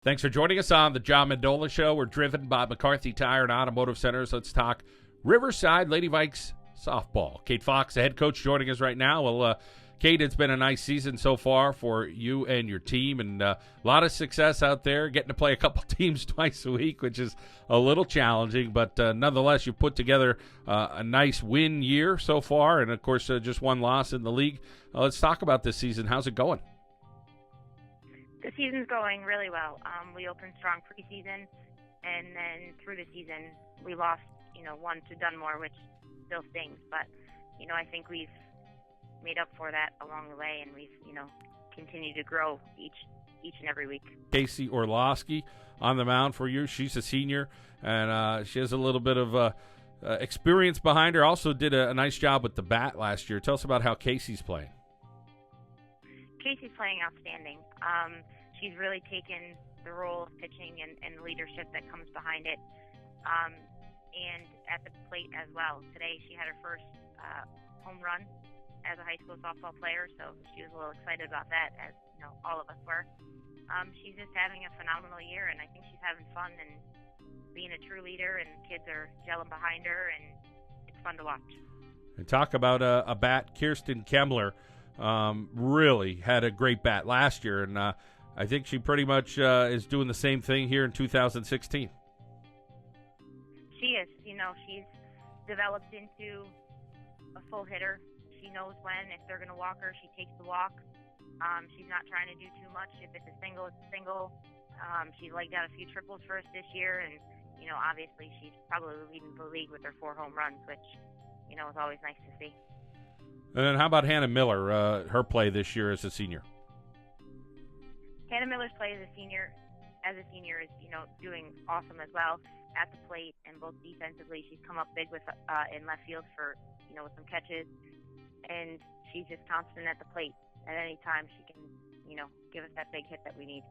Thanks for joining us on the John Mendola Show. We're driven by McCarthy Tire and Automotive Centers. Let's talk Riverside Lady Vikes softball. Kate Fox, the head coach, joining us right now. Well, Kate, it's been a nice season so far for you and your team, and a lot of success out there, getting to play a couple teams twice a week, which is a little challenging, but nonetheless, you've put together a nice win year so far, and of course, just one loss in the league. Let's talk about this season. How's it going? The season's going really well. We opened strong preseason, and then through the season, we lost, one to Dunmore, which still stings. But, I think we've made up for that along the way, and we've, continued to grow each and every week. Casey Orlowski on the mound for you. She's a senior, and she has a little bit of experience behind her. Also did a nice job with the bat last year. Tell us about how Casey's playing. Casey's playing outstanding. She's really taken the role of pitching and leadership that comes behind it, and at the plate as well. Today she had her first home run as a high school softball player, so she was a little excited about that, as all of us were. She's just having a phenomenal year, and I think she's having fun and being a true leader, and kids are gelling behind her, and it's fun to watch. And talk about a bat, Kirsten Kemmler. Really had a great bat last year, and I think she pretty much is doing the same thing here in 2016. She is. She's developed into a full hitter. She knows when. If they're going to walk her, she takes the walk. She's not trying to do too much. If it's a single, it's a single. She's legged out a few triples for us this year, and, obviously she's probably leading the league with her 4 home runs, which, is always nice to see. And then how about Hannah Miller, her play this year as a senior? Hannah Miller's play as a senior is, doing awesome as well at the plate, and both defensively. She's come up big with in left field for, with some catches, and she's just constant at the plate. At any time she can, give us that big hit that we need.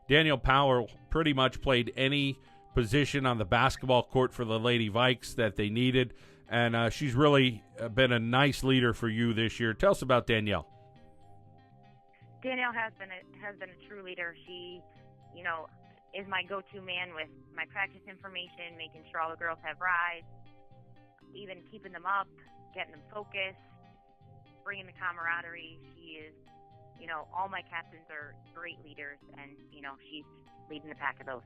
Danielle Powell pretty much played any position on the basketball court for the Lady Vikes that they needed. And she's really been a nice leader for you this year. Tell us about Danielle. Danielle has been a true leader. She, is my go-to man with my practice information, making sure all the girls have rides, even keeping them up, getting them focused, bringing the camaraderie. She is, all my captains are great leaders, and, she's leading the pack of those.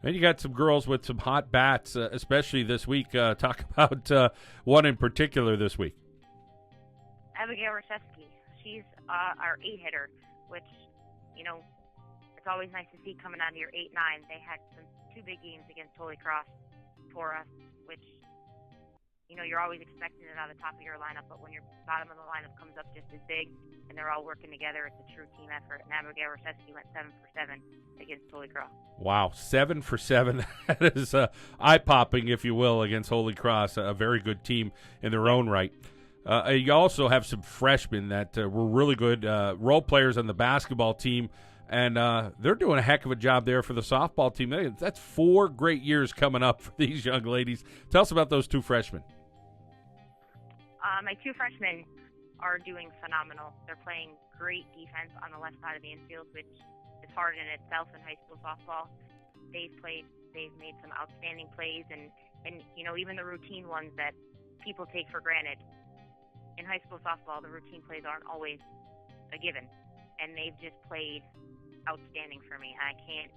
And you got some girls with some hot bats, especially this week. Talk about one in particular this week. Abigail. She's our 8-hitter, which, it's always nice to see coming out of your 8-9. They had 2 big games against Holy Cross for us, which, you're always expecting it out of the top of your lineup, but when your bottom of the lineup comes up just as big and they're all working together, it's a true team effort. And Abigail Rashevsky went 7 for 7 against Holy Cross. Wow, 7 for 7. That is eye-popping, if you will, against Holy Cross, a very good team in their own right. You also have some freshmen that were really good role players on the basketball team, and they're doing a heck of a job there for the softball team. That's 4 great years coming up for these young ladies. Tell us about those 2 freshmen. My 2 freshmen are doing phenomenal. They're playing great defense on the left side of the infield, which is hard in itself in high school softball. They've made some outstanding plays, and even the routine ones that people take for granted. In high school softball, the routine plays aren't always a given, and they've just played outstanding for me. I can't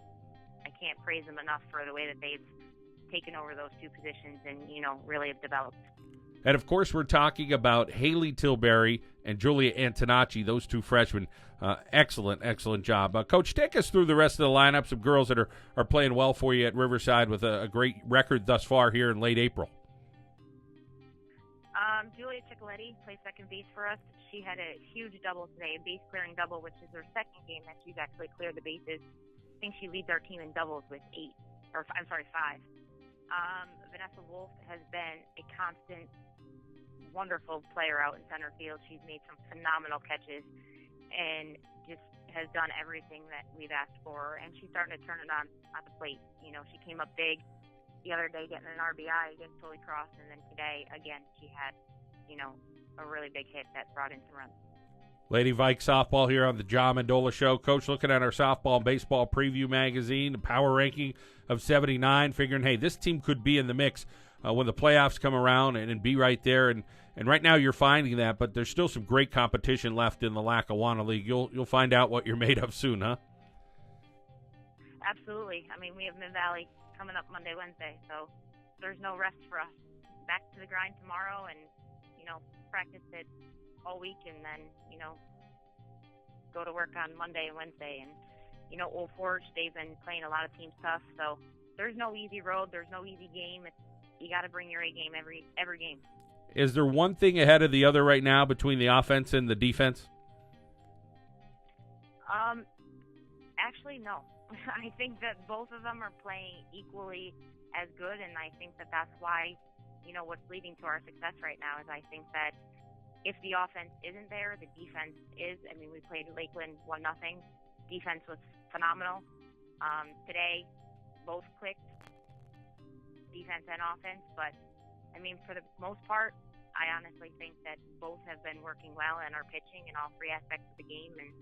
praise them enough for the way that they've taken over those 2 positions and, really have developed. And, of course, we're talking about Haley Tilbury and Julia Antonacci, those 2 freshmen. Excellent job. Coach, take us through the rest of the lineup, some girls that are playing well for you at Riverside with a great record thus far here in late April. Julia Ciccoletti plays second base for us. She had a huge double today, a base-clearing double, which is her second game that she's actually cleared the bases. I think she leads our team in doubles with 5. Vanessa Wolf has been a constant, wonderful player out in center field. She's made some phenomenal catches and just has done everything that we've asked for her, and she's starting to turn it on at the plate. She came up big the other day getting an RBI against Holy Cross, and then today, again, she had, a really big hit that brought in some runs. Lady Vikes softball here on the John Mendola Show. Coach, looking at our softball and baseball preview magazine, the power ranking of 79, figuring, hey, this team could be in the mix when the playoffs come around and be right there. And right now you're finding that, but there's still some great competition left in the Lackawanna League. You'll find out what you're made of soon, huh? Absolutely. I mean, we have Mid Valley coming up Monday, Wednesday, so there's no rest for us. Back to the grind tomorrow and, practice it all week and then, go to work on Monday and Wednesday. And, Old Forge, they've been playing a lot of team stuff, so there's no easy road. There's no easy game. You got to bring your A game every game. Is there one thing ahead of the other right now between the offense and the defense? Actually, no. I think that both of them are playing equally as good, and I think that that's why, what's leading to our success right now is I think that if the offense isn't there, the defense is. I mean, we played Lakeland 1-0. Defense was phenomenal. Today, both clicked, defense and offense, but, I mean, for the most part, I honestly think that both have been working well and are pitching in all three aspects of the game, and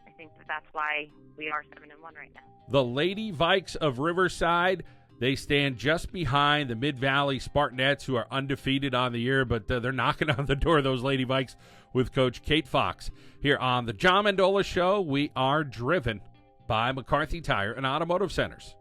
I think that that's why we are 7-1 right now. The Lady Vikes of Riverside, they stand just behind the Mid Valley Spartanettes, who are undefeated on the year, but they're knocking on the door of those Lady Vikes with Coach Kate Fox. Here on the John Mendola Show, we are driven by McCarthy Tire and Automotive Centers.